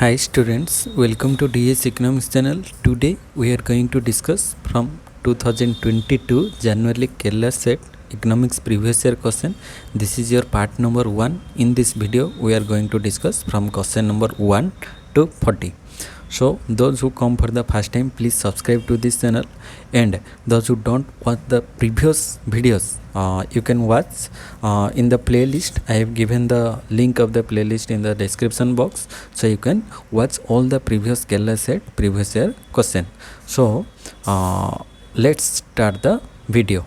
Hi students, welcome to DS Economics channel. Today we are going to discuss from 2022 January Kerala set economics previous year question. This is your part number 1. In this video we are going to discuss from question number 1 to 40. So those who come for the first time, please subscribe to this channel, and those who don't watch the previous videos, you can watch in the playlist. I have given the link of the playlist in the description box, so you can watch all the previous Kerala set previous year question. So let's start the video.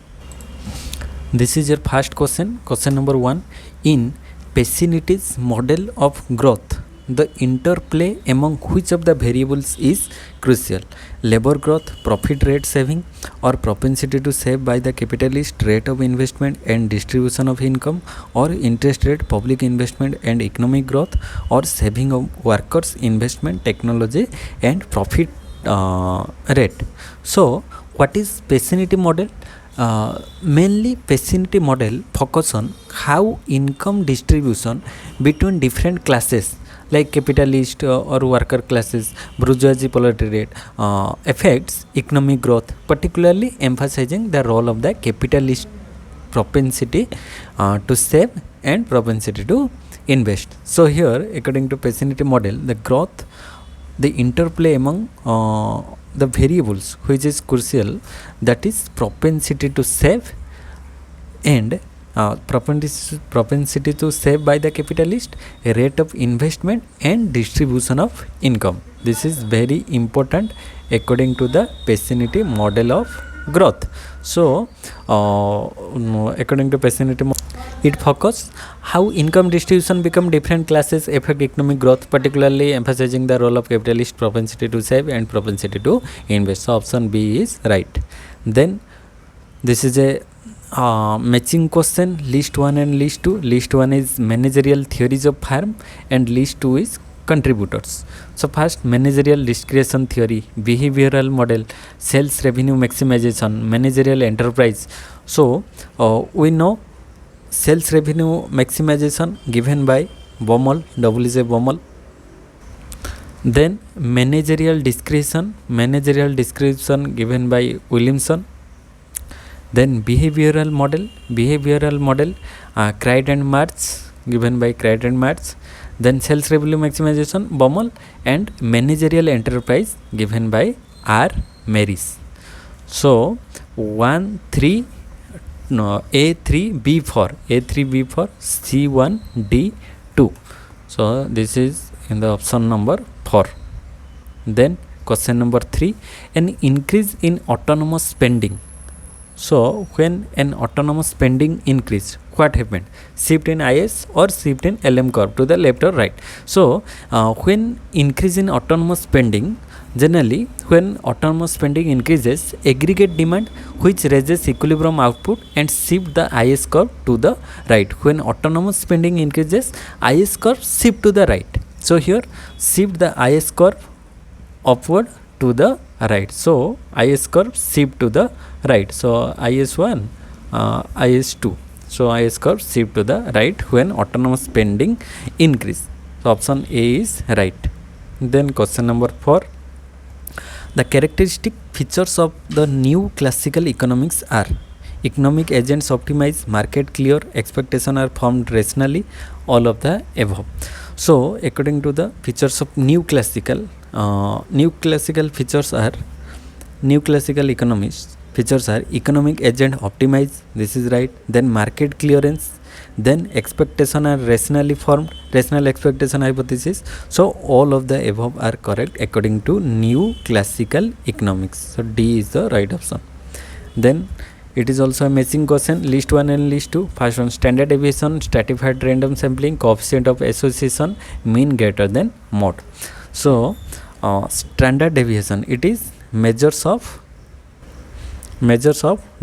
This is your first question number 1. In Pessiniti's model of growth, the interplay among which of the variables is crucial? Labor growth, profit rate saving, or propensity to save by the capitalist, rate of investment and distribution of income, or interest rate, public investment and economic growth, or saving of workers, investment, technology and profit rate. So what is Pessiniti model? Mainly Pessiniti model focus on how income distribution between different classes like capitalist or worker classes, bourgeoisie proletariat affects economic growth, particularly emphasizing the role of the capitalist propensity to save and propensity to invest. So here, according to Pessiniti model, the growth, the interplay among the variables which is crucial, that is propensity to save and propensity to save by the capitalist, rate of investment and distribution of income. This is very important according to the Pessiniti model of growth. So according to Pessiniti model, it focuses how income distribution become different classes affect economic growth, particularly emphasizing the role of capitalist propensity to save and propensity to invest. So option B is right. Then this is a matching question, list 1 and list 2. List 1 is managerial theories of firm and list 2 is contributors. So first, managerial discretion theory, behavioral model, sales revenue maximization, managerial enterprise. So we know sales revenue maximization given by Baumol, W.J. Baumol. Then managerial discretion given by Williamson. Then behavioral model, Cried and March given by Cried and March. Then sales revenue maximization, Baumol, and managerial enterprise given by R. Maris. So A3, B4, C1, D2. So this is in the option number 4. Then question number 3, an increase in autonomous spending. So when an autonomous spending increase, what happened? Shift in IS or shift in LM curve to the left or right. So when increase in autonomous spending, generally when autonomous spending increases, aggregate demand which raises equilibrium output and shift the IS curve to the right. When autonomous spending increases, IS curve shift to the right. So here shift the IS curve upward to the right. So IS curve shift to the right. So IS1, IS2. So IS curve shift to the right when autonomous spending increase. So option A is right. Then question number 4. The characteristic features of the new classical economics are: economic agents optimize, market clear, expectation are formed rationally, all of the above. So according to the features of new classical economics features are economic agent optimize, this is right. Then market clearance, then expectation are rationally formed, rational expectation hypothesis. So all of the above are correct according to new classical economics. So D is the right option. Then it is also a matching question, list 1 and list 2. First one, standard deviation, stratified random sampling, coefficient of association, mean greater than mode. So standard deviation, it is measures of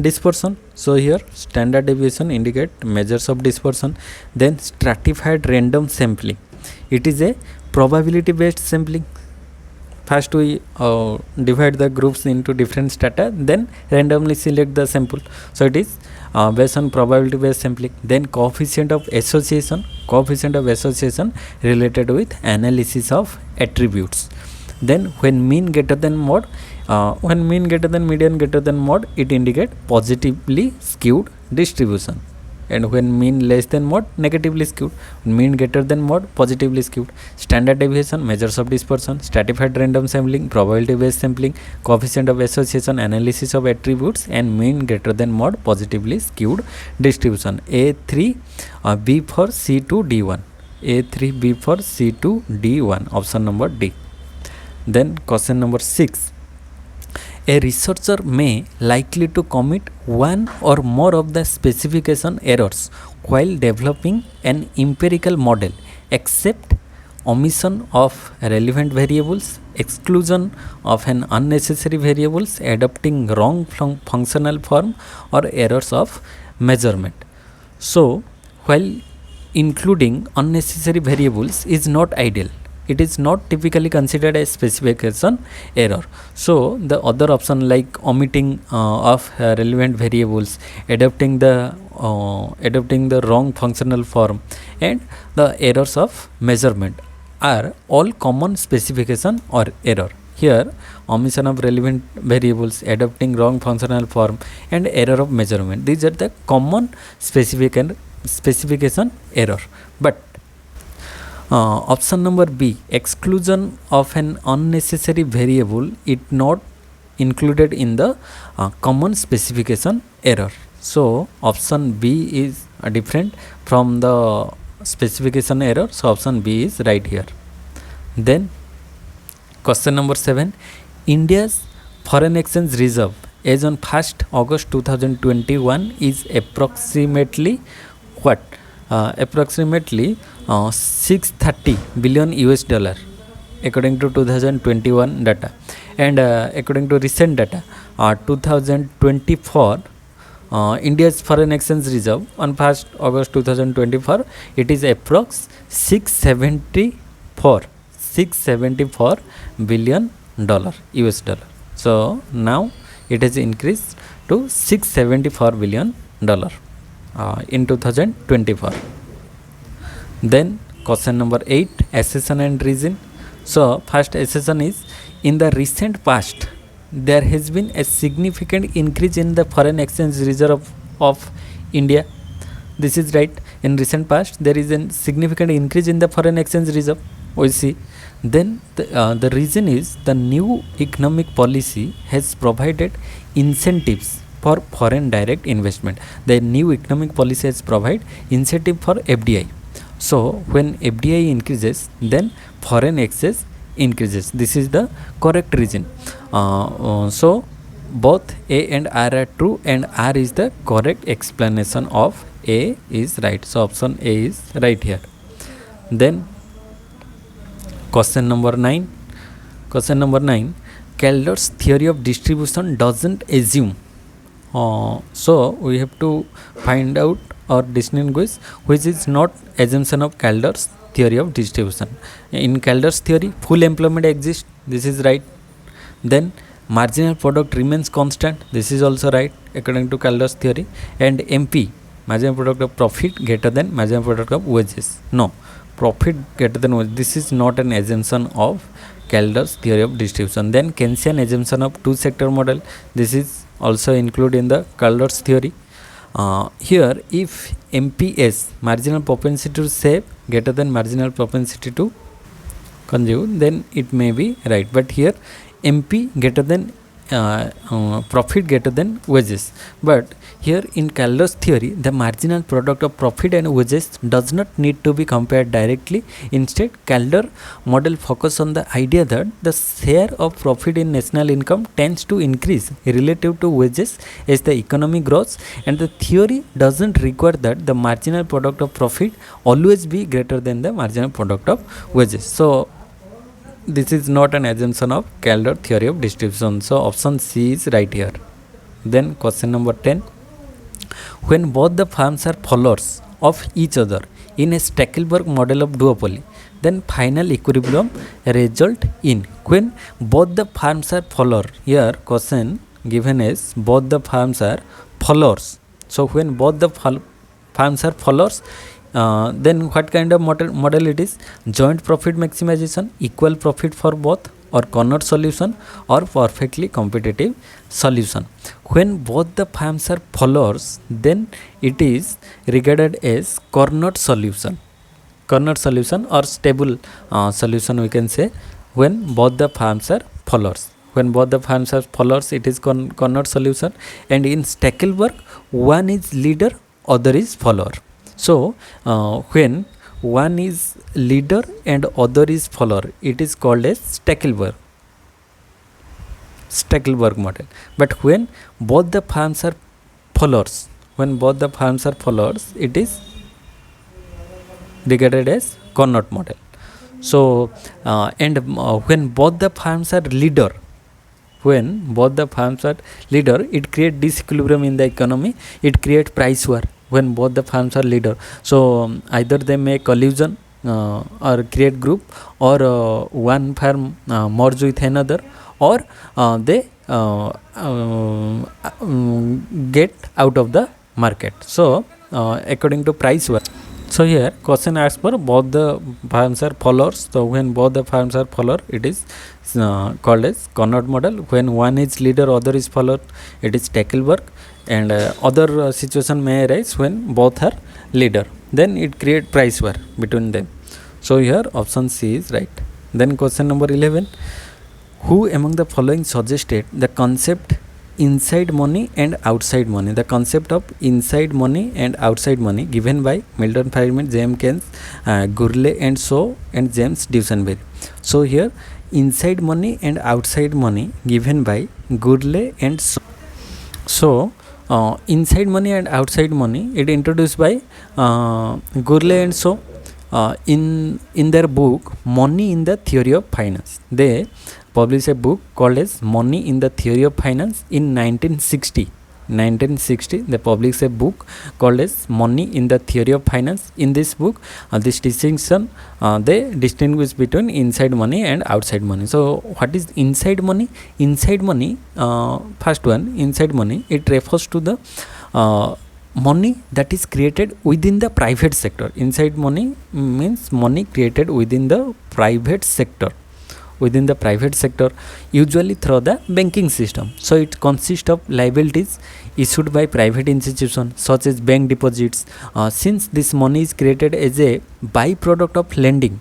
dispersion. So here standard deviation indicate measures of dispersion. Then stratified random sampling, it is a probability based sampling. First we divide the groups into different strata, then randomly select the sample. So it is based on probability based sampling. Then coefficient of association related with analysis of attributes. Then when mean greater than mod, when mean greater than median greater than mod, it indicate positively skewed distribution, and when mean less than mod, negatively skewed. Mean greater than mod, positively skewed. Standard deviation, measures of dispersion, stratified random sampling, probability based sampling, coefficient of association, analysis of attributes, and mean greater than mod, positively skewed distribution. A3 B for C2 D1. A3 B for C2 D1, option number D. Then question number 6. A researcher may likely to commit one or more of the specification errors while developing an empirical model, except omission of relevant variables, exclusion of an unnecessary variables, adopting wrong functional form, or errors of measurement. So while including unnecessary variables is not ideal, it is not typically considered a specification error. So the other option like omitting of relevant variables, adopting the wrong functional form, and the errors of measurement are all common specification or error. Here omission of relevant variables, adopting wrong functional form, and error of measurement, these are the common specification error. But option number B, exclusion of an unnecessary variable, it not included in the common specification error. So option B is different from the specification error, so option B is right here. Then question number 7. India's foreign exchange reserve as on 1st August 2021 is approximately what? Approximately 630 billion US dollar according to 2021 data, and according to recent data 2024 India's foreign exchange reserve on 1st August 2024, it is approx 674 billion dollar US dollar. So now it has increased to 674 billion dollar in 2024. Then question number 8, assertion and reason. So first assertion is, in the recent past there has been a significant increase in the foreign exchange reserve of India. This is right. In recent past there is a significant increase in the foreign exchange reserve, we see. Then the reason is, the new economic policy has provided incentives for foreign direct investment. The new economic policy has provided incentive for FDI. So when FDI increases, then foreign exchange increases. This is the correct reason. So both A and R are true, and R is the correct explanation of A is right. So option A is right here. Then question number 9. Kaldor's theory of distribution doesn't assume. So we have to find out or distinguish which is not assumption of Kaldor's theory of distribution. In Kaldor's theory, full employment exists. This is right. Then marginal product remains constant. This is also right according to Kaldor's theory. And MP, marginal product of profit greater than marginal product of wages. No, profit greater than wages. This is not an assumption of Kaldor's theory of distribution. Then Keynesian assumption of two sector model. This is also included in the Kaldor's theory. Here if MPS, marginal propensity to save, greater than marginal propensity to consume, then it may be right. But here MP greater than profit greater than wages. But here in Kaldor's theory, the marginal product of profit and wages does not need to be compared directly. Instead, Kaldor model focus on the idea that the share of profit in national income tends to increase relative to wages as the economy grows, and the theory doesn't require that the marginal product of profit always be greater than the marginal product of wages. So this is not an assumption of Kaldor theory of distribution. So option C is right here. Then question number 10. When both the firms are followers of each other in a Stackelberg model of duopoly, then final equilibrium result in. When both the firms are follower, here question given is both the firms are followers. So when both the firms are followers, then what kind of model it is? Joint profit maximization, equal profit for both, or corner solution, or perfectly competitive solution. When both the firms are followers, then it is regarded as corner solution. Corner solution or stable solution, we can say, when both the firms are followers. When both the firms are followers, it is corner solution. And in Stackelberg, one is leader, other is follower. So when one is leader and other is follower, it is called as Stackelberg model. But when both the firms are followers, it is regarded as Carnot model. So when both the firms are leader, it creates disequilibrium in the economy, it creates price war. When both the firms are leader, so either they make collusion or create group, or one firm merge with another, or they get out of the market. So according to price war. So here question asks for both the firms are followers. So when both the firms are follower, it is called as Carnot model. When one is leader, other is follower, it is Stackelberg. And other situation may arise when both are leader, then it create price war between them. So here option C is right. Then question number 11, who among the following suggested the concept inside money and outside money? The concept of inside money and outside money given by Milton Friedman, James Keynes, 𝙁𝙍𝙀𝙀 and James Dusenberry. So here inside money and outside money given by 𝙁𝙁𝙀 and Sahoo. So inside money and outside money, it introduced by 𝙁𝙁𝙀 and Sahoo in their book Money in the Theory of Finance. They published a book called as Money in the Theory of Finance in 1960. They published a book called as Money in the Theory of Finance. In this book, this distinction, they distinguish between inside money and outside money. So what is inside money? Inside money, first one, inside money, it refers to the money that is created within the private sector. Inside money means money created within the private sector, usually through the banking system. So it consists of liabilities issued by private institutions such as bank deposits. Since this money is created as a byproduct of lending,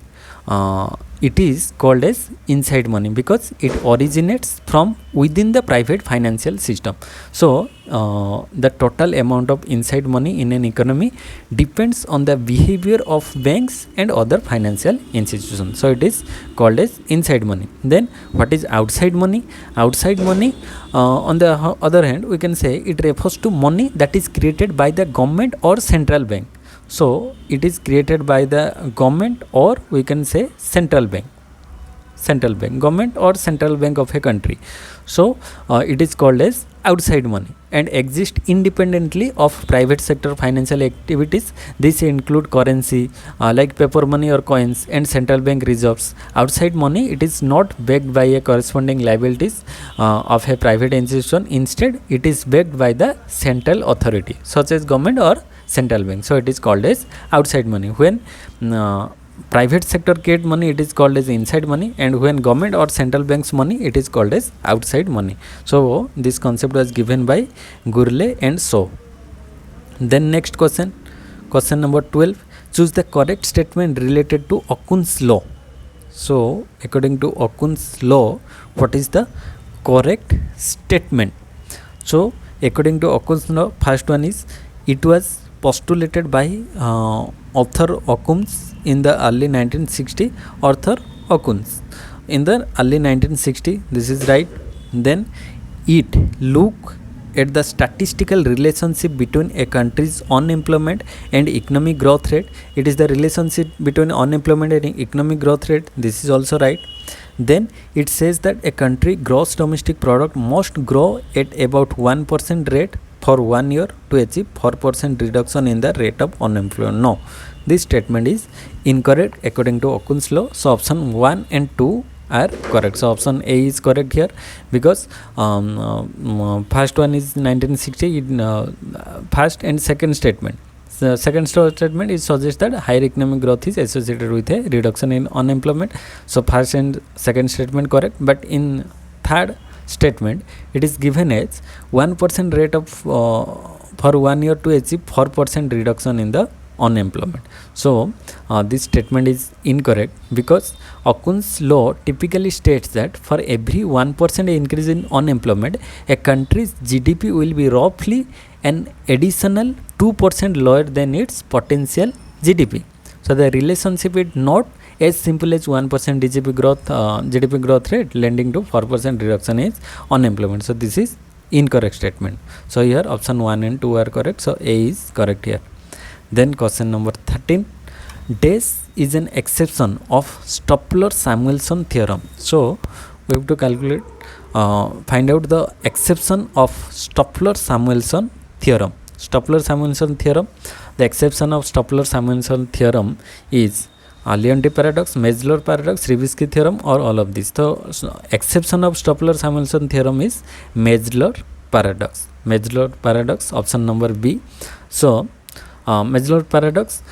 it is called as inside money because it originates from within the private financial system. So the total amount of inside money in an economy depends on the behavior of banks and other financial institutions. So it is called as inside money. Then what is outside money? Outside money, on the other hand, we can say it refers to money that is created by the government or central bank. So it is created by the government, or we can say central bank, government or central bank of a country. So it is called as outside money and exist independently of private sector financial activities. These include currency like paper money or coins and central bank reserves. Outside money, it is not backed by a corresponding liabilities of a private institution. Instead, it is backed by the central authority such as government or central bank. So it is called as outside money. When private sector create money, it is called as inside money, and when government or central bank's money, it is called as outside money. So this concept was given by 𝙁𝙁𝙀 and Sahoo. Then next question number 12, choose the correct statement related to Okun's law. So according to Okun's law, what is the correct statement? So according to Okun's law, first one is, it was postulated by author Okun's in the early 1960. Author Okun's in the early 1960. This is right. Then it look at the statistical relationship between a country's unemployment and economic growth rate. It is the relationship between unemployment and economic growth rate. This is also right. Then it says that a country gross domestic product must grow at about 1% rate for 1 year to achieve 4% reduction in the rate of unemployment. No, this statement is incorrect according to Okun's law. So option 1 and 2 are correct. So option A is correct here, because first one is 1960 in first and second statement. The second statement is suggests that higher economic growth is associated with a reduction in unemployment. So first and second statement correct, but in third statement it is given as 1% rate of for 1 year to achieve 4% reduction in the unemployment. So this statement is incorrect, because Okun's law typically states that for every 1% increase in unemployment, a country's GDP will be roughly an additional 2% lower than its potential GDP. So the relationship is not as simple as 1% GDP growth rate lending to 4% reduction in unemployment. So this is incorrect statement. So here option 1 and 2 are correct. So A is correct here. Then question number 13. Dash is an exception of Stopler-Samuelson theorem. So we have to calculate, find out the exception of Stopler-Samuelson theorem. Stopler-Samuelson theorem. The exception of Stopler-Samuelson theorem is Leonti paradox, Maslow's paradox, Revsky theorem, or all of these. So exception of Stopler-Samuelson theorem is Maslow's paradox. Maslow's paradox, option number B. So Maslow's paradox,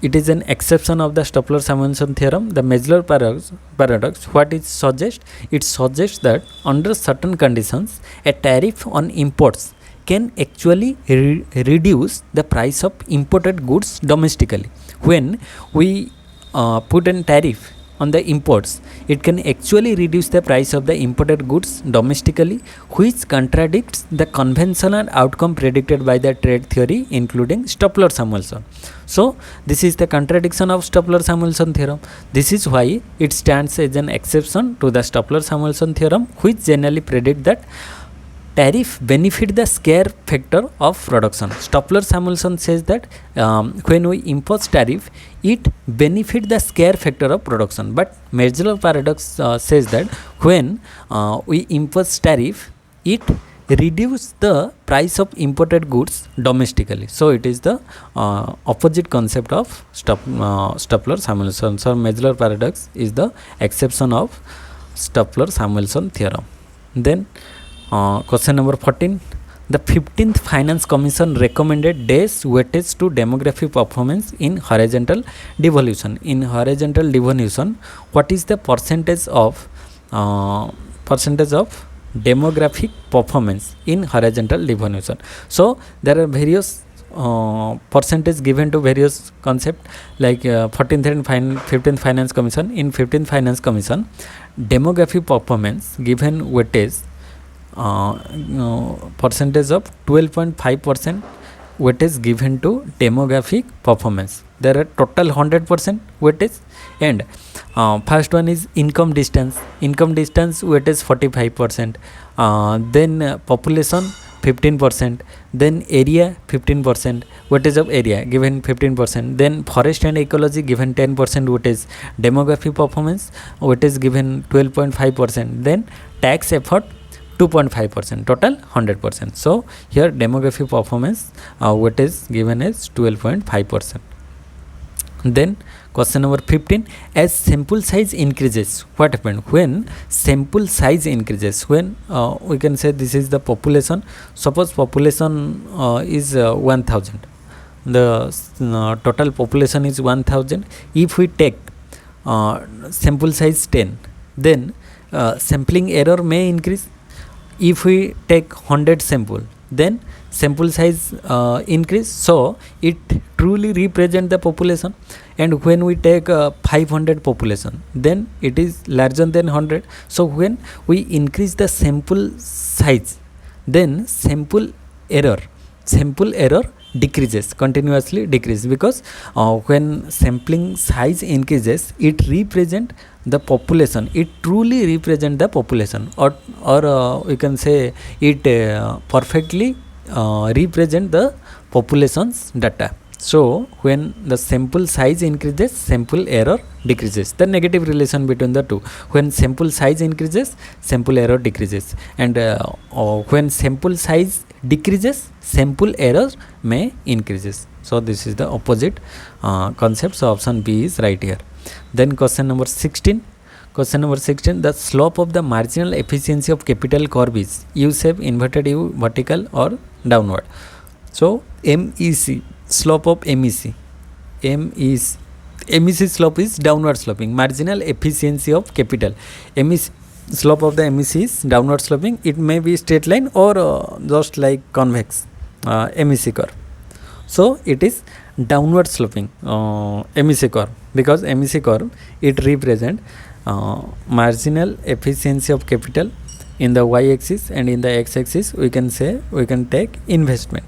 it is an exception of the Stopler-Samuelson theorem. The Maslow's paradox, what it suggests? It suggests that under certain conditions, a tariff on imports can actually reduce the price of imported goods domestically. When we put a tariff on the imports, it can actually reduce the price of the imported goods domestically, which contradicts the conventional outcome predicted by the trade theory, including Stopler-Samuelson. So this is the contradiction of Stopler-Samuelson theorem. This is why it stands as an exception to the Stopler-Samuelson theorem, which generally predict that tariff benefit the scale factor of production. Stopler-Samuelson says that when we impose tariff, it benefit the scale factor of production. But Maslow's paradox says that when we impose tariff, it reduce the price of imported goods domestically. So it is the opposite concept of Stopler-Samuelson. So Maslow's paradox is the exception of Stopler-Samuelson theorem. Then question number 14. The 15th Finance Commission recommended dash weightage to demographic performance in horizontal devolution. In horizontal devolution, what is the percentage of demographic performance in horizontal devolution? So there are various percentage given to various concept, like 14th and 15th Finance Commission. In 15th Finance Commission, demographic performance given weightage percentage of 12.5% weightage given to demographic performance. There are total 100% weightage, and first one is income distance. Income distance weightage 45%. Then population 15%. Then area 15%. Weightage of area given 15%. Then forest and ecology given 10% weightage. Demographic performance weightage given 12.5%. Then tax effort 2.5%, total 100%. So here demographic performance weightage given as 12.5%. Then question number 15. As sample size increases, what happened when sample size increases? When we can say this is the population. Suppose population is 1000. The total population is 1000. If we take sample size 10, then sampling error may increase. If we take 100 sample, then sample size increase, so it truly represent the population. And when we take 500 population, then it is larger than 100. So when we increase the sample size, then sample error decreases, continuously decrease, because when sampling size increases, it represent the population, it truly represent the population, or we can say it perfectly represent the population's data. So when the sample size increases, sample error decreases. The negative relation between the two. When sample size increases, sample error decreases, and when sample size decreases, sample error may increases. So this is the opposite concept. So option B is right here. Then question number 16. Question number 16. The slope of the marginal efficiency of capital curve is U-shape, inverted U, vertical or downward. So MEC, slope of MEC. MEC slope is downward sloping. Marginal efficiency of capital. MEC slope of the MEC is downward sloping. It may be straight line or just like convex MEC curve. So it is downward sloping MEC curve, because MEC curve it represent marginal efficiency of capital in the y-axis, and in the x-axis we can take investment.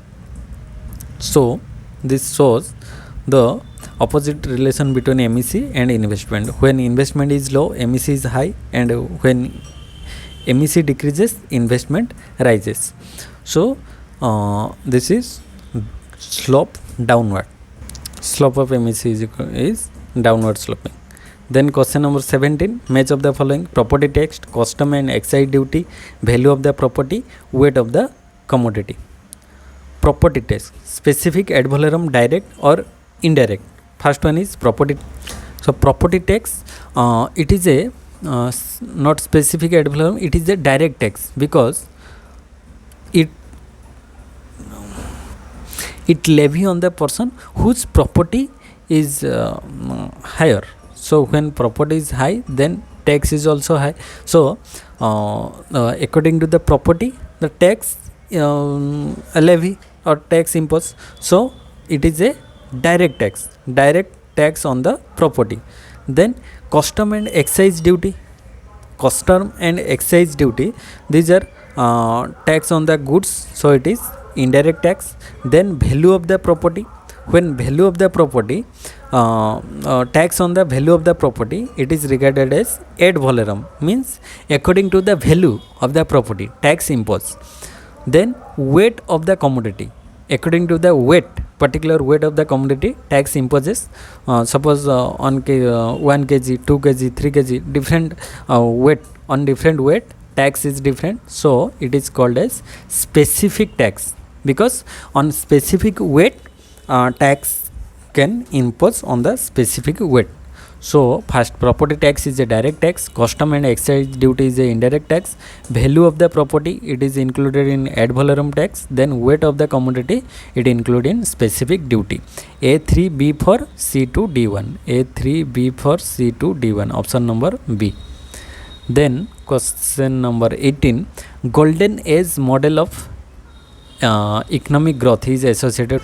So this shows the opposite relation between MEC and investment. When investment is low, MEC is high, and when MEC decreases, investment rises. So this is slope downward. Slope of MEC is downward sloping. Then question number 17. Match of the following: property tax, custom and excise duty, value of the property, weight of the commodity. Property tax, specific ad valorem, direct or indirect. First one is property. So property tax, it is a not specific ad valorem, it is a direct tax, because it levy on the person whose property is higher. So when property is high, then tax is also high. So according to the property, the tax levy or tax imposed. So it is a direct tax on the property. Then custom and excise duty. Custom and excise duty, these are tax on the goods, so it is indirect tax. Then value of the property. When value of the property, tax on the value of the property, it is regarded as ad valorem, means according to the value of the property, tax imposed. Then weight of the commodity, according to the weight, particular weight of the commodity, tax imposes. Suppose 1 kg, 2 kg, 3 kg, different weight, on different weight tax is different. So it is called as specific tax, because on specific weight tax can impose on the specific weight. So first, property tax is a direct tax, custom and excise duty is a indirect tax, value of the property, it is included in ad valorem tax, then weight of the commodity, it included in specific duty. A3 B for C2 D1. A3 B for C2 D1, option number B. Then question number 18. Golden age model of economic growth is associated.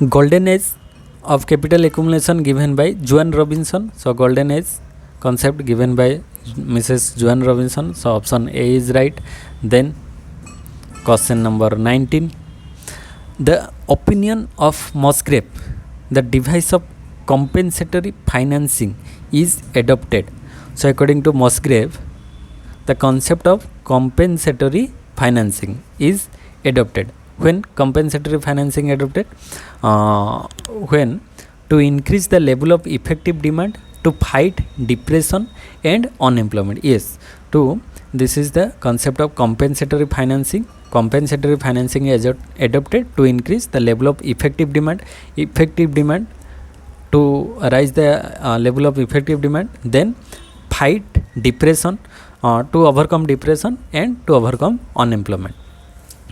Golden age of capital accumulation given by Joan Robinson. So golden age concept given by Mrs. Joan Robinson. So option A is right. Then question number 19. The opinion of Musgrave, the device of compensatory financing is adopted. So according to Musgrave, the concept of compensatory financing is adopted. When compensatory financing adopted, when to increase the level of effective demand to fight depression and unemployment. Yes, to this is the concept of compensatory financing. Compensatory financing is adopted to increase the level of effective demand. Effective demand, to raise the level of effective demand, then fight depression, to overcome depression and to overcome unemployment.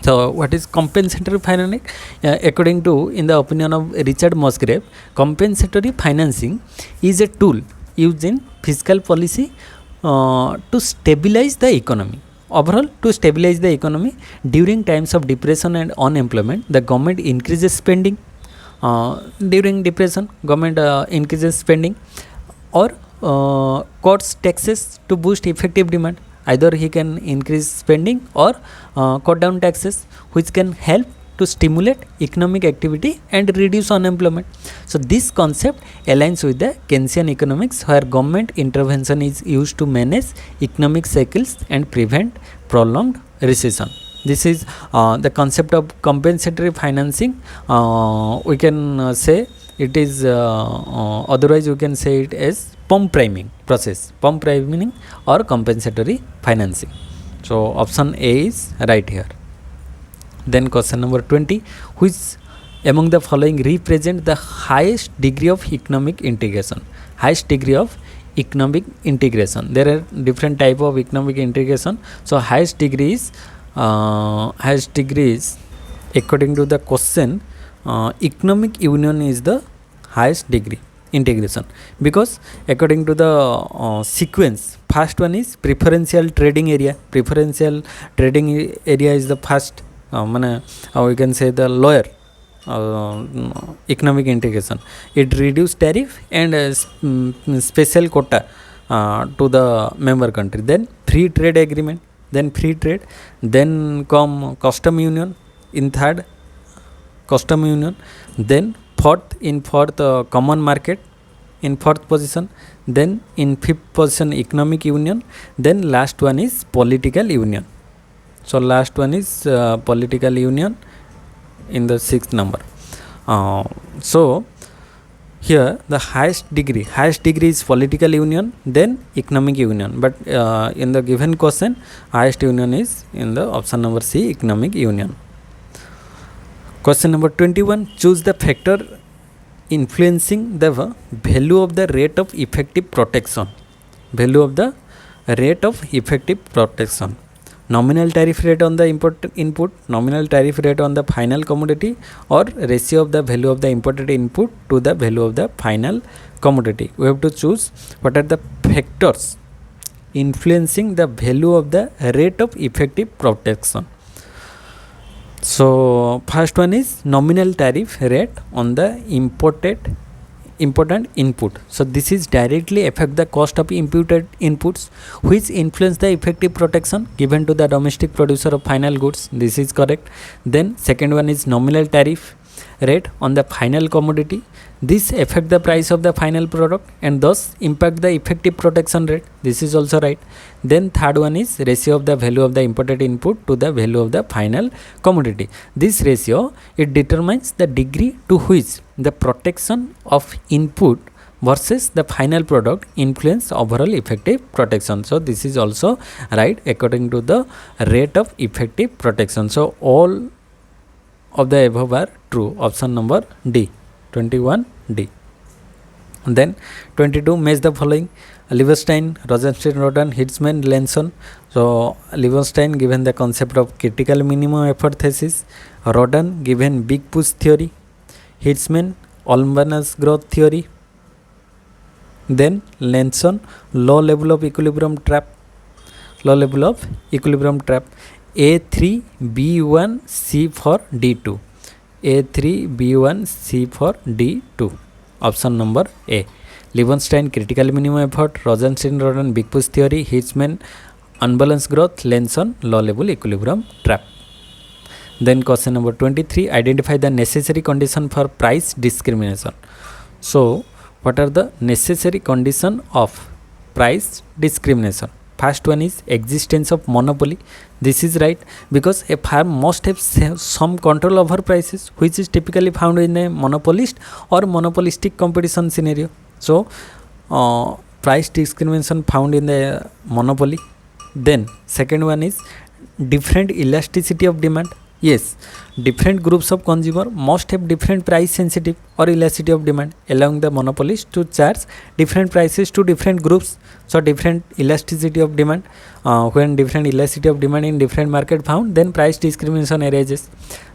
So what is compensatory financing? According to, in the opinion of Richard Musgrave, compensatory financing is a tool used in fiscal policy to stabilize the economy. Overall, to stabilize the economy during times of depression and unemployment, the government increases spending. During depression, government increases spending, or cuts taxes to boost effective demand. Either he can increase spending or cut down taxes, which can help to stimulate economic activity and reduce unemployment. So this concept aligns with the Keynesian economics, where government intervention is used to manage economic cycles and prevent prolonged recession. This is the concept of compensatory financing. We can say it is otherwise we can say it as pump priming process, pump priming or compensatory financing. So option A is right here. Then question number 20. Which among the following represent the highest degree of economic integration? Highest degree of economic integration. There are different type of economic integration. So highest degree is according to the question, economic union is the highest degree integration, because according to the sequence, first one is preferential trading area. Preferential trading area is the first, we can say the lower economic integration. It reduce tariff and special quota to the member country. Then free trade agreement, then free trade, then come custom union in third, custom union, then fourth common market in fourth position, then in fifth position economic union, then last one is political union. So last one is political union in the sixth number. So here the highest degree is political union, then economic union, but in the given question highest union is in the option number C, economic union. Question number 21, choose the factor influencing the value of the rate of effective protection. Value of the rate of effective protection. Nominal tariff rate on the input, nominal tariff rate on the final commodity, or ratio of the value of the imported input to the value of the final commodity. We have to choose what are the factors influencing the value of the rate of effective protection. So first one is nominal tariff rate on the important input. So this is directly affect the cost of imputed inputs, which influence the effective protection given to the domestic producer of final goods. This is correct. Then second one is nominal tariff rate on the final commodity. This affect the price of the final product and thus impact the effective protection rate. This is also right. Then third one is ratio of the value of the imported input to the value of the final commodity. This ratio, it determines the degree to which the protection of input versus the final product influence overall effective protection. So this is also right according to the rate of effective protection. So all of the above are true. Option number D, 21D. Then 22, match the following: Lieberstein, Rosenstein, Rodan, Hitzman, Lenson. So Lieberstein given the concept of critical minimum effort thesis, Rodan given big push theory, Hitzman Ullman's growth theory, then Lenson low level of equilibrium trap. A3 B1 C for D2. A3 B1 C for D2. Option number A. Lieberstein critical minimum effort, Rosenstein Rodan big push theory, Hitzman unbalanced growth, Lenson low level equilibrium trap. Then question number 23, identify the necessary condition for price discrimination. So what are the necessary condition of price discrimination? First one is existence of monopoly. This is right, because a firm must have some control over prices, which is typically found in a monopolist or monopolistic competition scenario. So price discrimination found in the monopoly. Then second one is different elasticity of demand. Yes, different groups of consumer must have different price sensitive or elasticity of demand, allowing the monopolist to charge different prices to different groups. So different elasticity of demand, when different elasticity of demand in different market found, then price discrimination arises.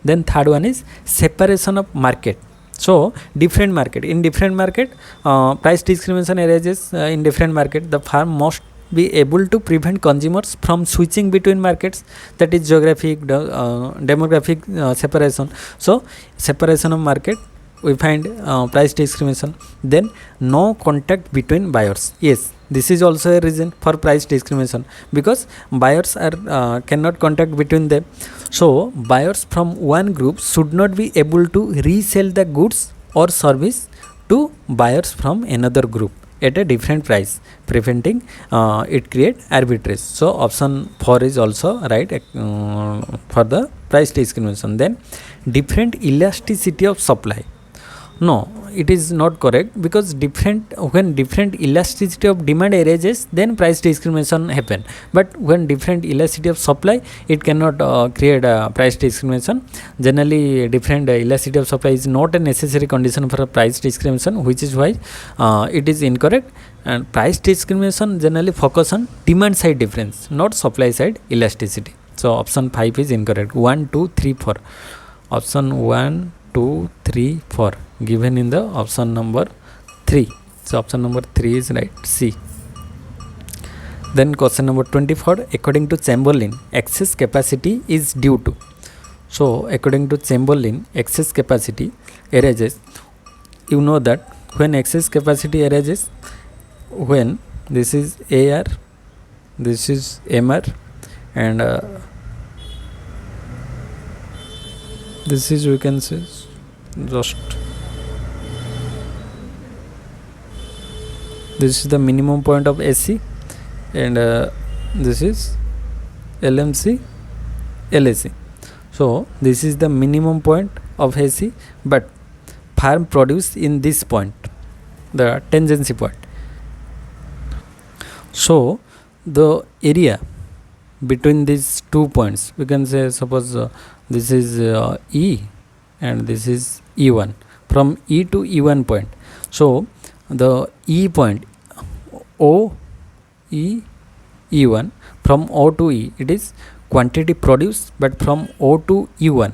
Then third one is separation of market. So different market, in different market price discrimination arises in different market. The firm must be able to prevent consumers from switching between markets, that is geographic, demographic separation. So separation of market, we find price discrimination. Then no contact between buyers. Yes, this is also a reason for price discrimination, because buyers are cannot contact between them. So buyers from one group should not be able to resell the goods or service to buyers from another group at a different price, preventing it create arbitrage. So option 4 is also right for the price discrimination. Then different elasticity of supply. No, it is not correct, because when different elasticity of demand arises, then price discrimination happen. But when different elasticity of supply, it cannot create a price discrimination. Generally, different elasticity of supply is not a necessary condition for a price discrimination, which is why it is incorrect. and price discrimination generally focus on demand side difference, not supply side elasticity. So option 5 is incorrect. 1, 2, 3, 4. Option 1, 2, 3, 4 given in the option number 3. So option number 3 is right, C. Then question number 24, according to Chamberlain, excess capacity is due to. So according to Chamberlain, excess capacity arises, you know that when excess capacity arises, when this is AR, this is MR, and this is, we can say, just this is the minimum point of AC, and this is LMC, LAC. So this is the minimum point of AC, but farm produce in this point, the tangency point. So the area between these 2 points, we can say, suppose this is E and this is E1, from E to E1 point. So the E point, O, E, E1, from O to E, it is quantity produced, but from O to E1,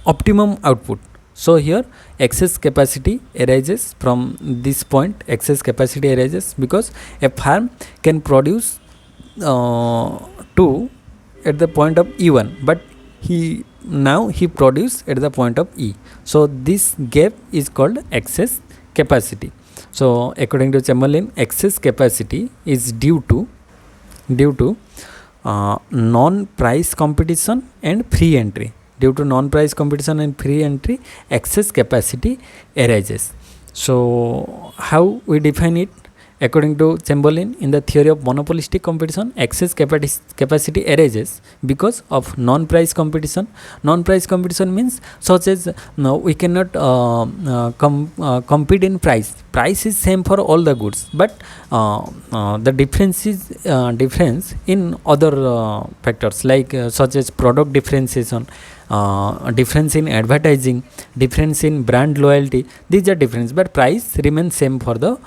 optimum output. So here excess capacity arises from this point. Excess capacity arises because a farm can produce 2 at the point of E1, but he produce at the point of E. So this gap is called excess capacity. So according to Chamberlain, excess capacity is due to non-price competition and free entry. Due to non-price competition and free entry, excess capacity arises. So how we define it? According to Chamberlain, in the theory of monopolistic competition, excess capacity arises because of non-price competition. Non-price competition means such as we cannot compete in price. Price is same for all the goods, but the difference is difference in other factors, like such as product differentiation, difference in advertising, difference in brand loyalty. These are difference, but price remains same for the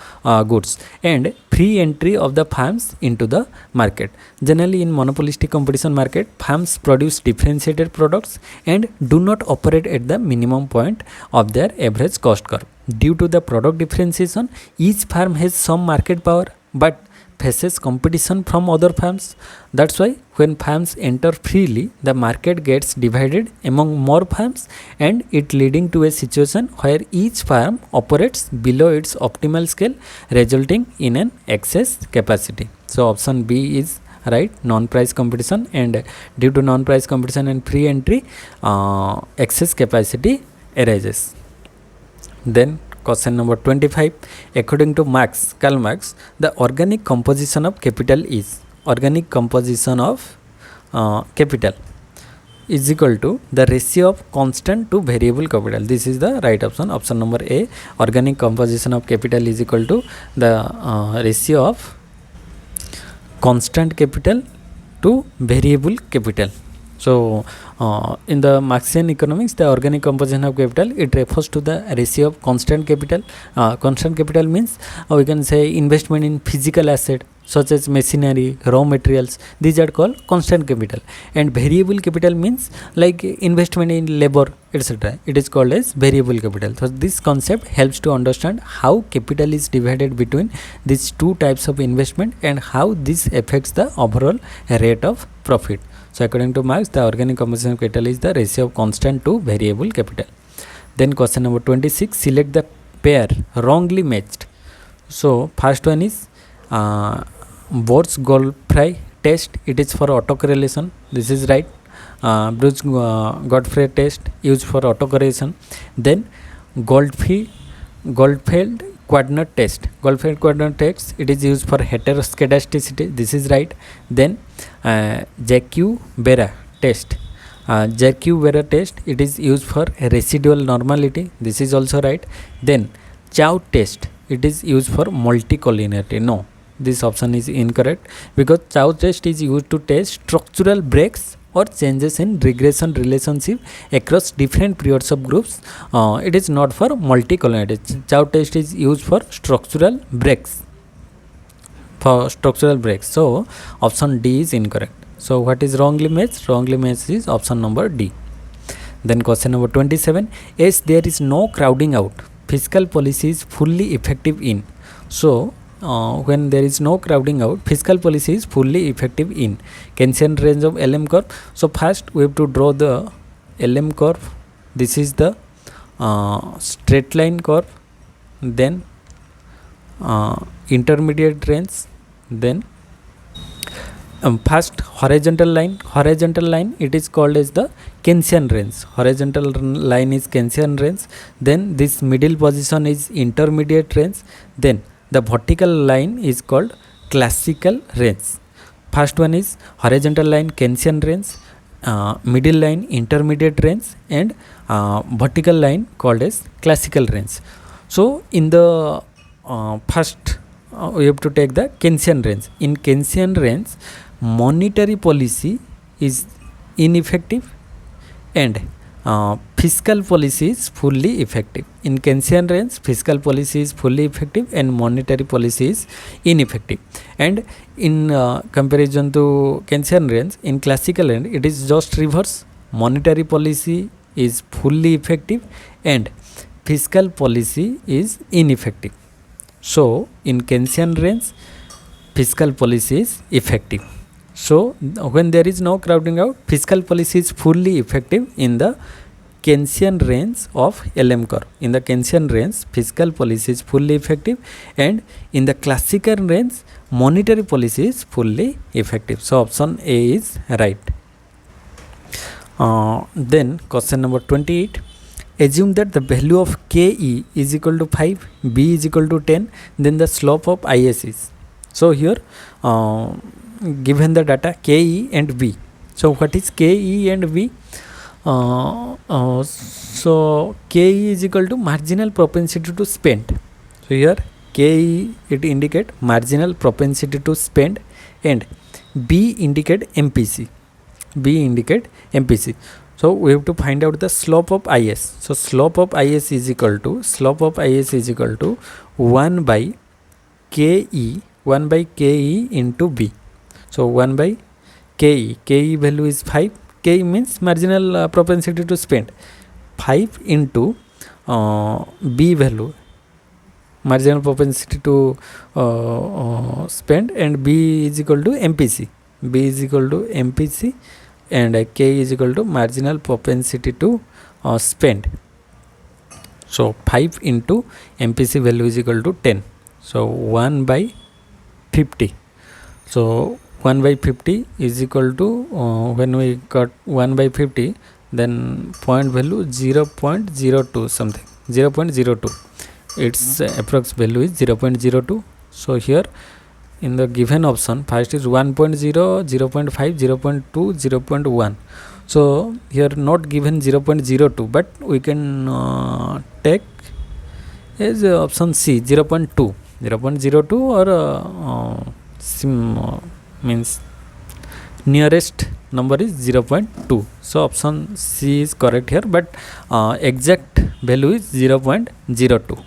goods, and free entry of the farms into the market. Generally in monopolistic competition market, farms produce differentiated products and do not operate at the minimum point of their average cost curve. Due to the product differentiation, each farm has some market power but faces competition from other farms. That's why when farms enter freely, the market gets divided among more farms, and it leading to a situation where each farm operates below its optimal scale, resulting in an excess capacity. So option B is right, non-price competition, and due to non-price competition and free entry, excess capacity arises. Then question number 25, according to Karl Marx, the organic composition of capital is capital is equal to the ratio of constant to variable capital. This is the right option. Option number A, organic composition of capital is equal to the ratio of constant capital to variable capital. So in the Marxian economics, the organic composition of capital, it refers to the ratio of constant capital. Constant capital means we can say investment in physical asset such as machinery, raw materials. These are called constant capital. And variable capital means like investment in labor, etc. It is called as variable capital. So this concept helps to understand how capital is divided between these two types of investment and how this affects the overall rate of profit. So according to Marx, the organic composition of capital is the ratio of constant to variable capital. Then question number 26, select the pair wrongly matched. So first one is Bourse-Goldfrey test. It is for autocorrelation. This is right. Bourse-Goldfrey test used for autocorrelation. Then Goldfeld quadrant test. Goldfeld quadrant test, it is used for heteroscedasticity. This is right. Then J-Q-Berra test. J-Q-Berra test, it is used for residual normality. This is also right. Then Chow test, it is used for multicollinearity. No, this option is incorrect, because Chow test is used to test structural breaks or changes in regression relationship across different periods of groups. It is not for multicollinearity. Chow test is used for structural breaks. for structural breaks. So option D is incorrect. So what is wrongly matched? Wrongly matched is option number D. Then question number 27. As there is no crowding out, fiscal policy is fully effective in. So when there is no crowding out, fiscal policy is fully effective in Keynesian range of LM curve. So first we have to draw the LM curve. This is the straight line curve, then intermediate range, then first horizontal line, it is called as the Keynesian range. Horizontal line is Keynesian range, then this middle position is intermediate range, then the vertical line is called classical range. First one is horizontal line Keynesian range, middle line intermediate range, and vertical line called as classical range. So in the first we have to take the Keynesian range. In Keynesian range, monetary policy is ineffective and fiscal policy is fully effective. In Keynesian range, fiscal policy is fully effective and monetary policy is ineffective. And in comparison to Keynesian range, in classical range, it is just reverse. Monetary policy is fully effective and fiscal policy is ineffective. So in Keynesian range, fiscal policy is effective. So when there is no crowding out, fiscal policy is fully effective in the Keynesian range of LM curve. In the Keynesian range, fiscal policy is fully effective, and in the classical range, monetary policy is fully effective. So option A is right. Then question number 28. Assume that the value of KE is equal to 5, B is equal to 10, then the slope of IS is. So here given the data KE and B. So what is KE and B? So KE is equal to marginal propensity to spend. So here KE, it indicate marginal propensity to spend, and B indicate MPC. So we have to find out the slope of IS. So slope of IS is equal to 1 by KE into B. So 1 by KE value is 5. KE means marginal propensity to spend. 5 into B value, marginal propensity to spend, and B is equal to MPC. And K is equal to marginal propensity to spend. So 5 into MPC value is equal to 10. So 1 by 50. So 1 by 50 is equal to, when we got 1 by 50, then point value 0.02 something, 0.02. Its approx value is 0.02. So here in the given option, first is 1.0, 0.5, 0.2, 0.1. So here not given 0.02, but we can take as option C, 0.2, 0.02, or means nearest number is 0.2. So option C is correct here, but exact value is 0.02.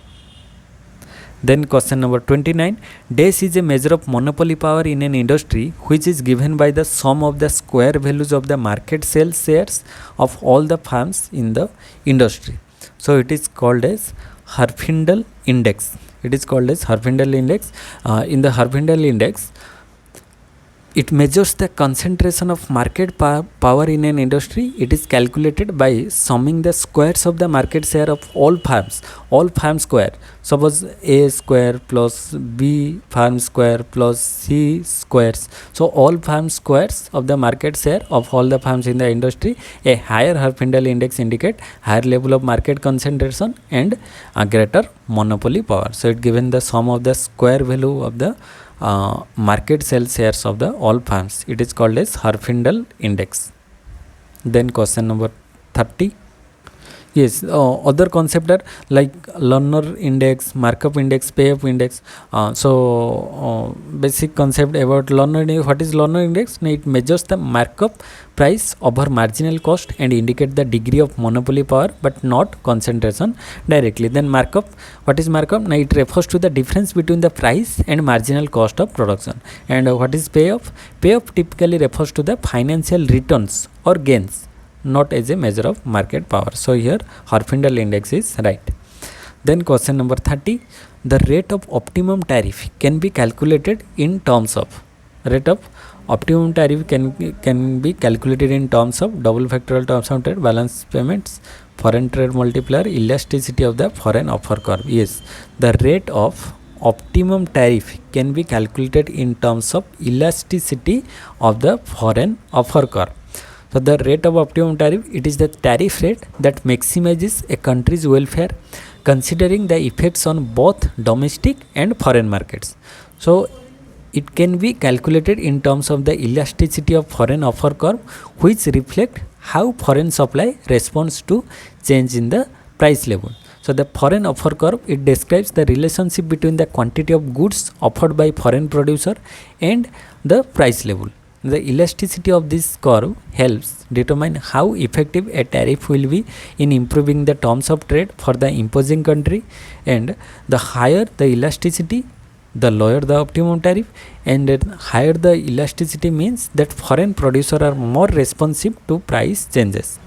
Then question number 29. Dash is a measure of monopoly power in an industry which is given by the sum of the square values of the market sales shares of all the firms in the industry. So it is called as Herfindahl index. In the Herfindahl index, it measures the concentration of market power in an industry. It is calculated by summing the squares of the market share of all firms square. Suppose A square plus B firm square plus C squares. So all firm squares of the market share of all the firms in the industry. A higher Herfindahl index indicate higher level of market concentration and a greater monopoly power. So it given the sum of the square value of the market sales shares of the all firms. It is called as Herfindahl index. Then question number 30. Yes, other concept are like learner index, markup index, payoff index. Basic concept about learner index. What is learner index? Now, it measures the markup price over marginal cost and indicate the degree of monopoly power, but not concentration directly. Then markup. What is markup? Now, it refers to the difference between the price and marginal cost of production. And what is payoff? Payoff typically refers to the financial returns or gains, not as a measure of market power. So here Horfindal index is right. Then question number 30, the rate of optimum tariff can be calculated in terms of can be calculated in terms of double factorial terms of trade, balance payments, foreign trade multiplier, elasticity of the foreign offer curve. Yes, the rate of optimum tariff can be calculated in terms of elasticity of the foreign offer curve. So the rate of optimum tariff, it is the tariff rate that maximizes a country's welfare considering the effects on both domestic and foreign markets. So it can be calculated in terms of the elasticity of foreign offer curve, which reflect how foreign supply responds to change in the price level. So the foreign offer curve, it describes the relationship between the quantity of goods offered by foreign producer and the price level. The elasticity of this curve helps determine how effective a tariff will be in improving the terms of trade for the imposing country, and the higher the elasticity, the lower the optimum tariff, and higher the elasticity means that foreign producers are more responsive to price changes.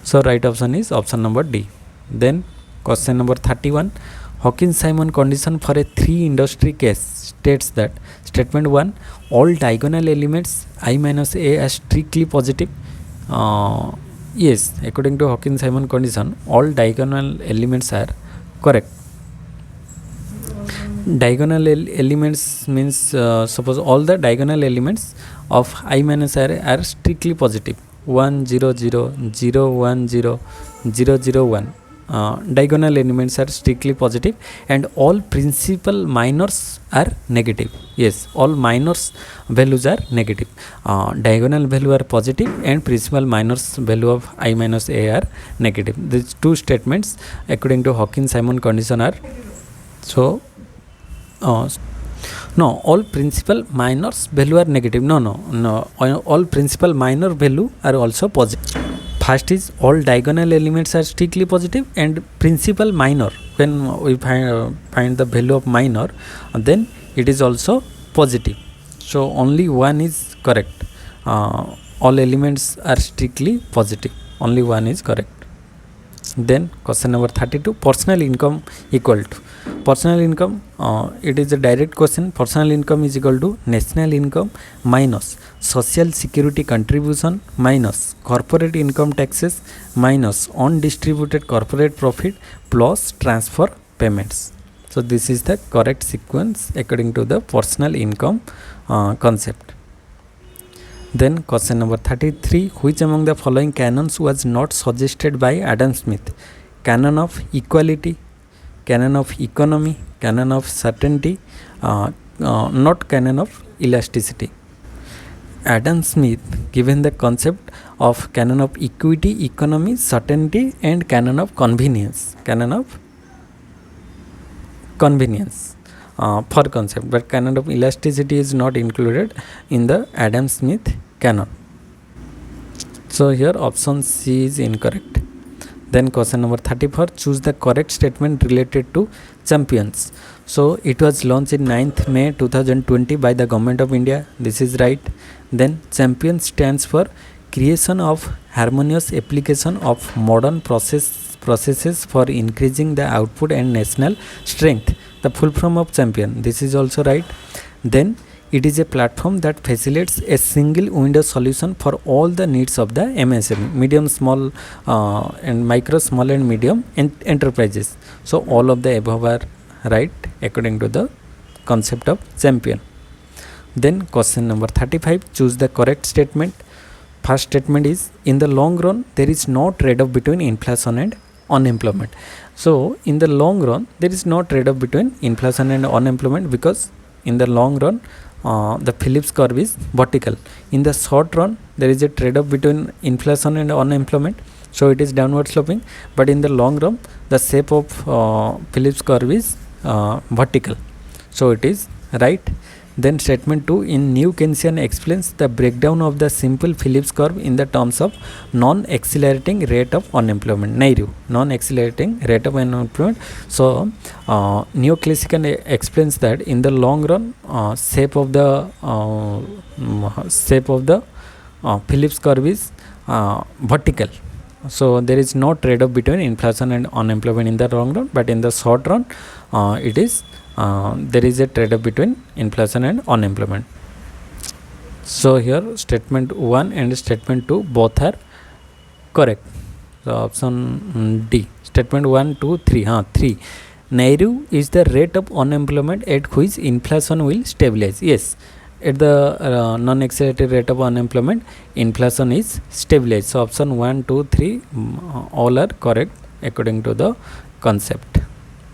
So right option is option number D. Then question number 31, Hawkins-Simon condition for a 3 industry case states that statement 1, all diagonal elements I minus A are strictly positive. Yes, according to Hawkins-Simon condition, all diagonal elements are correct. Diagonal elements means suppose all the diagonal elements of I minus array are strictly positive, 1 0 0 0 1 0 0 0 1. Diagonal elements are strictly positive and all principal minors are negative. Yes, all minors values are negative. Diagonal value are positive and principal minors value of I minus A are negative. These two statements according to Hawkins-Simon condition are so no, all principal minors value are negative. No, all principal minor value are also positive. First is all diagonal elements are strictly positive and principal minor, when we find the value of minor, then it is also positive. So only one is correct. All elements are strictly positive, only one is correct. Then question number 32, personal income equal to personal income, it is a direct question. Personal income is equal to national income minus social security contribution minus corporate income taxes minus undistributed corporate profit plus transfer payments. So this is the correct sequence according to the personal income concept. Then question number 33, which among the following canons was not suggested by Adam Smith? Canon of equality, canon of economy, canon of certainty, not canon of elasticity. Adam Smith given the concept of canon of equity, economy, certainty and canon of convenience. Canon of convenience for concept, but canon of elasticity is not included in the Adam Smith canon. So here option C is incorrect. Then question number 34, choose the correct statement related to champions. So it was launched in 9th May 2020 by the Government of India. This is right. Then champion stands for creation of harmonious application of modern processes for increasing the output and national strength. The full form of champion. This is also right. Then it is a platform that facilitates a single window solution for all the needs of the MSME, medium, small and micro, small and medium enterprises. So all of the above are right according to the concept of champion. Then question number 35, choose the correct statement. First statement is, in the long run there is no trade-off between inflation and unemployment. So in the long run there is no trade-off between inflation and unemployment, because in the long run the Phillips curve is vertical. In the short run there is a trade-off between inflation and unemployment. so it is downward sloping, but in the long run the shape of Phillips curve is vertical, so it is right. Then statement 2, in New Keynesian explains the breakdown of the simple Phillips curve in the terms of non-accelerating rate of unemployment. Nairu, non-accelerating rate of unemployment. So Neoclassical explains that in the long run shape of the Phillips curve is vertical. So there is no trade-off between inflation and unemployment in the long run, but in the short run it is there is a trade-off between inflation and unemployment. So here statement 1 and statement 2 both are correct. So option D. Statement 1, 2, 3. 3. Nairu is the rate of unemployment at which inflation will stabilize. Yes, at the non-accelerated rate of unemployment, inflation is stabilized. So option 1, 2, 3 all are correct according to the concept.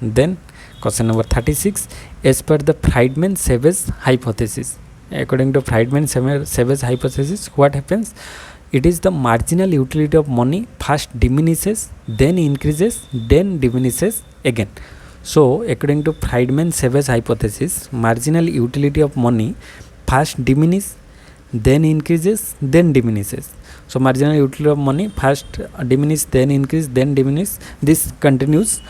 Then question number 36, as per the Friedman-Savage hypothesis, according to Friedman-Savage hypothesis, what happens? It is the marginal utility of money first diminishes, then increases, then diminishes again. So according to Friedman-Savage hypothesis, marginal utility of money first diminishes, then increases, then diminishes. So marginal utility of money first diminish, then increase, then diminish. This continues.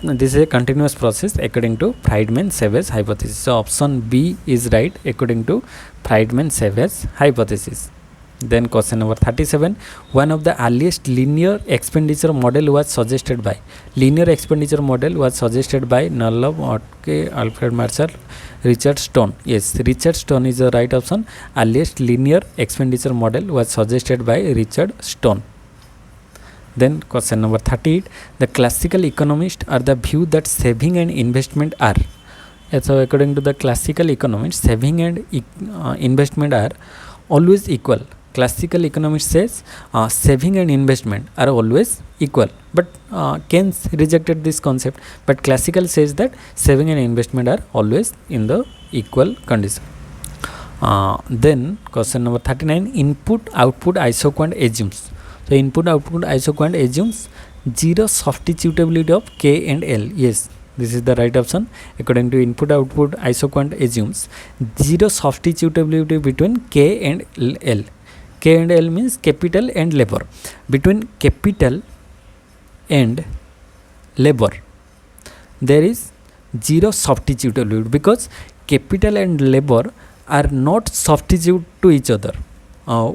This is a continuous process according to Friedman-Savage hypothesis. So option B is right according to Friedman-Savage hypothesis. Then question number 37, one of the earliest linear expenditure model was suggested by. Linear expenditure model was suggested by Nallab, Otke, Alfred Marshall, Richard Stone. Yes, Richard Stone is the right option. Earliest linear expenditure model was suggested by Richard Stone. Then question number 38, the classical economists are the view that saving and investment are. So according to the classical economists, saving and investment are always equal. Classical economists says saving and investment are always equal, but Keynes rejected this concept, but classical says that saving and investment are always in the equal condition. Then question number 39, input output isoquant assumes. So input output isoquant assumes zero substitutability of K and L. Yes, this is the right option. According to input output isoquant assumes zero substitutability between K and L. K and L means capital and labor. Between capital and labor there is zero substitutability, because capital and labor are not substitute to each other.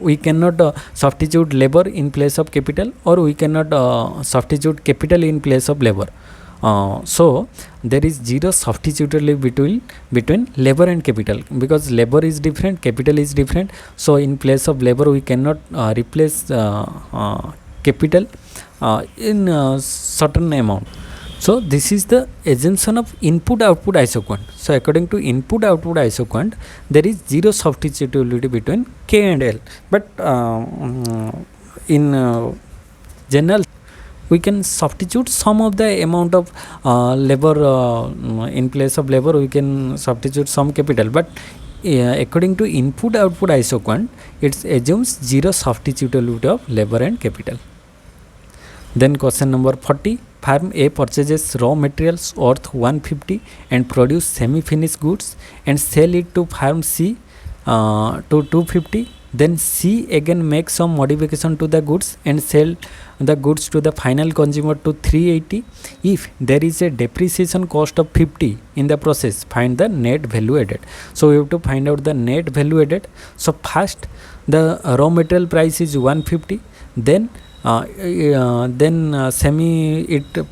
We cannot substitute labor in place of capital, or we cannot substitute capital in place of labor. So there is zero substitutability between labor and capital, because labor is different, capital is different. So in place of labor we cannot replace capital in certain amount. So this is the assumption of input output isoquant. So according to input output isoquant, there is zero substitutability between K and L, but in general we can substitute some of the amount of labor in place of labor we can substitute some capital, but according to input output isoquant it assumes zero substitutability of labor and capital. Then question number 40, firm A purchases raw materials worth 150 and produce semi-finished goods and sell it to firm C to 250. Then C again makes some modification to the goods and sell the goods to the final consumer to 380. If there is a depreciation cost of 50 in the process, find the net value added. So we have to find out the net value added. So first the raw material price is 150, then it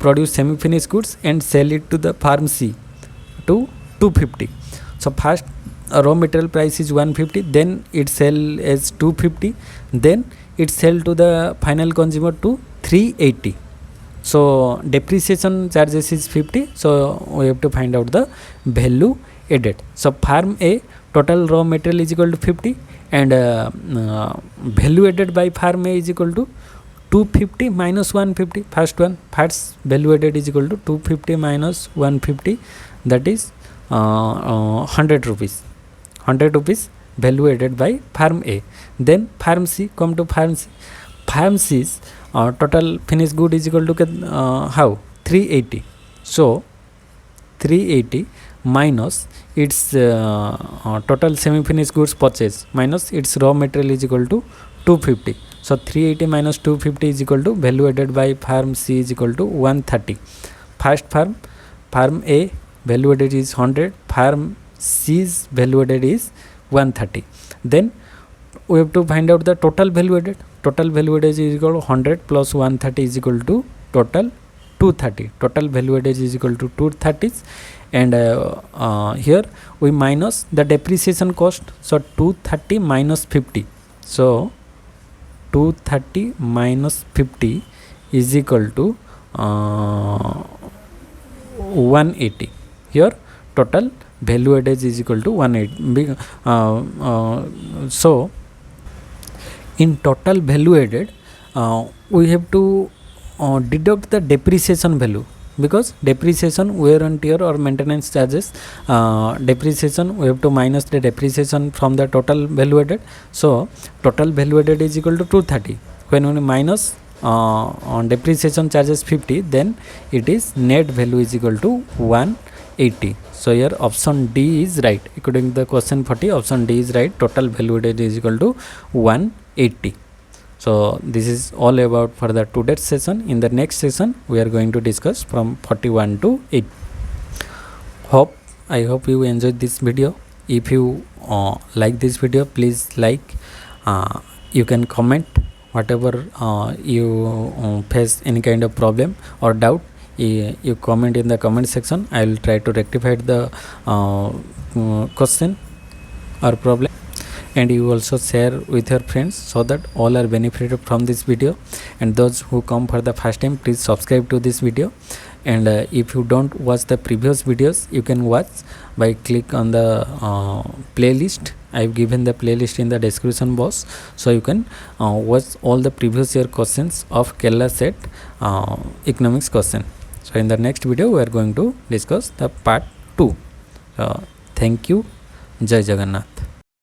produce semi-finished goods and sell it to the firm C to 250. So first raw material price is 150, then it sell as 250, then it sell to the final consumer to 380. So depreciation charges is 50, so we have to find out the value added. So firm A total raw material is equal to 50 and value added by firm A is equal to 250 minus 150. First value added is equal to 250 minus 150, that is 100 rupees. 100 rupees value added by firm A. Then firm C, come to firm C. Firm C's total finished good is equal to how 380. So 380 minus its total semi finished goods purchase minus its raw material is equal to 250. So 380 minus 250 is equal to value added by firm C is equal to 130. First firm A value added is 100, firm C's value added is 130. Then we have to find out the total value added. Total value added is equal to 100 plus 130 is equal to total 230. Total value added is equal to 230, and here we minus the depreciation cost. So 230 minus 50. So 230 minus 50 is equal to 180. Here total value added is equal to 180. So in total value added, we have to deduct the depreciation value, because depreciation, wear and tear or maintenance charges, depreciation we have to minus the depreciation from the total value added. So total value added is equal to 230. When we minus on depreciation charges 50, then it is net value is equal to 180. So here option D is right. According to the question 40, option D is right. Total value added is equal to 180. So this is all about for the today's session. In the next session we are going to discuss from 41 to 8. I hope you enjoyed this video. If you like this video, please like. You can comment whatever you face any kind of problem or doubt. You comment in the comment section. I will try to rectify the question or problem, and you also share with your friends so that all are benefited from this video. And those who come for the first time, please subscribe to this video. And if you don't watch the previous videos, you can watch by click on the playlist. I've given the playlist in the description box, so you can watch all the previous year questions of Kerala set economics question. So in the next video we are going to discuss the part 2. Thank you. Jai Jagannath.